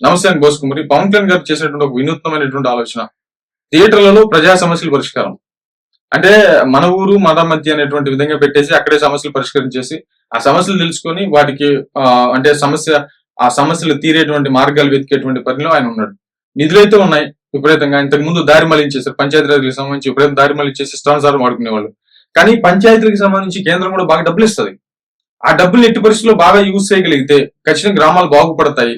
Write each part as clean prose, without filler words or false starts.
నమస్తే అని బోస్ కుమారి. పవన్ కళ్యాణ్ గారు చేసినటువంటి ఒక వినూత్నమైనటువంటి ఆలోచన, థియేటర్లలో ప్రజా సమస్యలు పరిష్కారం. అంటే మన ఊరు మన మధ్య అనేటువంటి విధంగా పెట్టేసి అక్కడే సమస్యలు పరిష్కరించేసి ఆ సమస్యలు తెలుసుకొని వాటికి అంటే ఆ సమస్యలు తీరేటువంటి మార్గాలు వెతికేటువంటి పనిలో ఆయన ఉన్నాడు. నిధులైతే ఉన్నాయి విపరీతంగా. ఇంతకు ముందు దారి మళ్లించేశారు, పంచాయతీరాజ్కి సంబంధించి విపరీతం దారి మళ్లించేసి ఇష్టానుసారం వాడుకునేవాళ్ళు. కానీ పంచాయతీలకు సంబంధించి కేంద్రం కూడా బాగా డబ్బులు ఇస్తుంది. ఆ డబ్బులు ఎట్టి పరిస్థితుల్లో బాగా యూజ్ చేయగలిగితే ఖచ్చితంగా గ్రామాలు బాగుపడతాయి.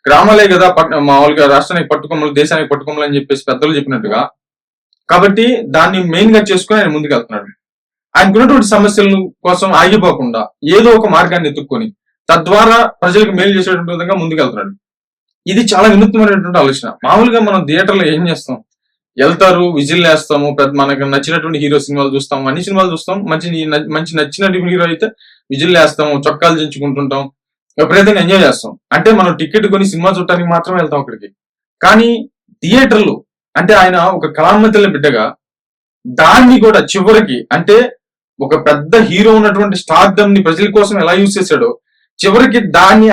గ్రామాలే కదా మామూలుగా రాష్ట్రానికి పట్టుకొమ్మలు, దేశానికి పట్టుకొమ్మలు అని చెప్పేసి పెద్దలు చెప్పినట్టుగా. కాబట్టి దాన్ని మెయిన్ గా చేసుకుని ఆయన ముందుకు వెళ్తున్నాడు. ఆయనకున్నటువంటి సమస్యల కోసం ఆగిపోకుండా ఏదో ఒక మార్గాన్ని ఎత్తుక్కొని తద్వారా ప్రజలకు మేలు చేసేటువంటి విధంగా ముందుకు వెళ్తున్నాడు. ఇది చాలా వినూత్నమైనటువంటి ఆలోచన. మామూలుగా మనం థియేటర్లో ఏం చేస్తాం, వెళ్తారు, విజిల్ వేస్తాము, మనకు నచ్చినటువంటి హీరో సినిమాలు చూస్తాం, అన్ని సినిమాలు చూస్తాం. మంచి నచ్చిన హీరో అయితే విజిల్ వేస్తాము, చొక్కాలు చించుకుంటుంటాం, విపరీతంగా ఎంజాయ్ చేస్తాం. అంటే మనం టికెట్ కొని సినిమా చూడటానికి మాత్రమే వెళ్తాం అక్కడికి. కానీ థియేటర్లు అంటే ఆయన ఒక కళామతుల బిడ్డగా దాన్ని కూడా చివరికి అంటే ఒక పెద్ద హీరో ఉన్నటువంటి స్టార్డమ్ ని ప్రజల కోసం ఎలా యూజ్ చేశాడో చివరికి దాన్ని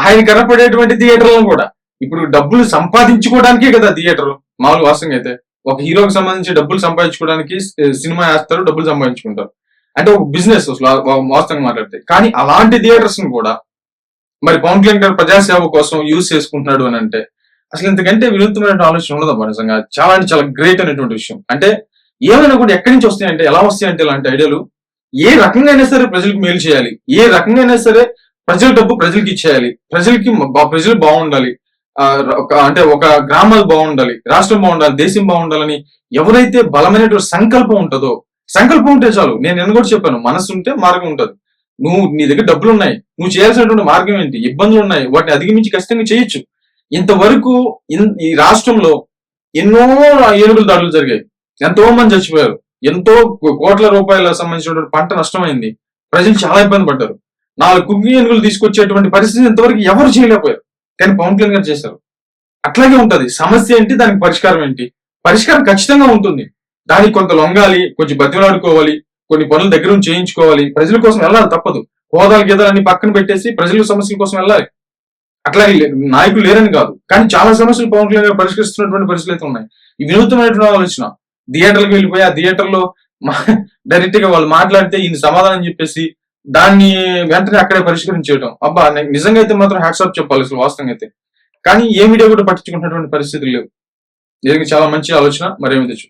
ఆయన కనపడేటువంటి థియేటర్లను కూడా ఇప్పుడు డబ్బులు సంపాదించుకోవడానికే కదా థియేటర్. మామూలు వాస్తవంగా అయితే ఒక హీరోకి సంబంధించి డబ్బులు సంపాదించుకోవడానికి సినిమా వేస్తారు, డబ్బులు సంపాదించుకుంటారు. అంటే ఒక బిజినెస్ వాస్తవంగా మాట్లాడితే. కానీ అలాంటి థియేటర్స్ ను కూడా మరి పవన్ కళ్యాణ్ గారు ప్రజాసేవ కోసం యూజ్ చేసుకుంటున్నాడు అని అంటే అసలు ఇంతకంటే వినూత్నమైన ఆలోచన ఉండదమ్మా. నిజంగా చాలా అంటే చాలా గ్రేట్ అనేటువంటి విషయం. అంటే ఏమైనా కూడా ఎక్కడి నుంచి వస్తాయంటే, ఎలా వస్తాయంటే ఇలాంటి ఐడియాలు ఏ రకంగా అయినా సరే ప్రజలకు మేలు చేయాలి, ఏ రకంగా అయినా సరే ప్రజల డబ్బు ప్రజలకి ఇచ్చేయాలి, ప్రజలు బాగుండాలి, అంటే ఒక గ్రామాలు బాగుండాలి, రాష్ట్రం బాగుండాలి, దేశం బాగుండాలని ఎవరైతే బలమైనటువంటి సంకల్పం ఉంటుందో, సంకల్పం ఉంటే చాలు. నేను కూడా చెప్పాను, మనసు ఉంటే మార్గం ఉంటుంది. నీ దగ్గర డబ్బులు ఉన్నాయి, నువ్వు చేయాల్సినటువంటి మార్గం ఏంటి, ఇబ్బందులు ఉన్నాయి, వాటిని అధిగమించి ఖచ్చితంగా చేయొచ్చు. ఇంతవరకు ఈ రాష్ట్రంలో ఎన్నో ఏనుగుల దాడులు జరిగాయి, ఎంతో మంది చచ్చిపోయారు, ఎంతో కోట్ల రూపాయల సంబంధించినటువంటి పంట నష్టమైంది, ప్రజలు చాలా ఇబ్బంది పడ్డారు. 4 కుగ్గి ఏనుగులు తీసుకొచ్చేటువంటి పరిస్థితి ఇంతవరకు ఎవరు చేయలేకపోయారు. కానీ పవన్ కళ్యాణ్ గారు చేశారు. అట్లాగే ఉంటది. సమస్య ఏంటి, దానికి పరిష్కారం ఏంటి, పరిష్కారం ఖచ్చితంగా ఉంటుంది. దానికి కొంత లొంగాలి, కొంచెం బతిమలాడుకోవాలి, కొన్ని పనులు దగ్గర నుంచి చేయించుకోవాలి, ప్రజల కోసం వెళ్ళాలి, తప్పదు. హోదాలు గీదాలన్నీ పక్కన పెట్టేసి ప్రజల సమస్యల కోసం వెళ్ళాలి. అట్లాగే నాయకులు లేరని కాదు, కానీ చాలా సమస్యలు పవన్ కళ్యాణ్ గారు పరిష్కరిస్తున్నటువంటి పరిస్థితులు అయితే ఉన్నాయి. ఈ వినూత్నమైనటువంటి ఆలోచన, థియేటర్లకు వెళ్ళిపోయి ఆ థియేటర్లో డైరెక్ట్ గా వాళ్ళు మాట్లాడితే ఈయన సమాధానం చెప్పేసి దాన్ని వెంటనే అక్కడే పరిష్కరించేయడం. అబ్బా, నిజంగా అయితే మాత్రం హ్యాట్స్ ఆఫ్ చెప్పాలి అసలు వాస్తవంగా అయితే. కానీ ఏ మీడియా కూడా పట్టించుకుంటున్నటువంటి పరిస్థితులు లేవు. దీనికి చాలా మంచి ఆలోచన. మరేమి తెచ్చు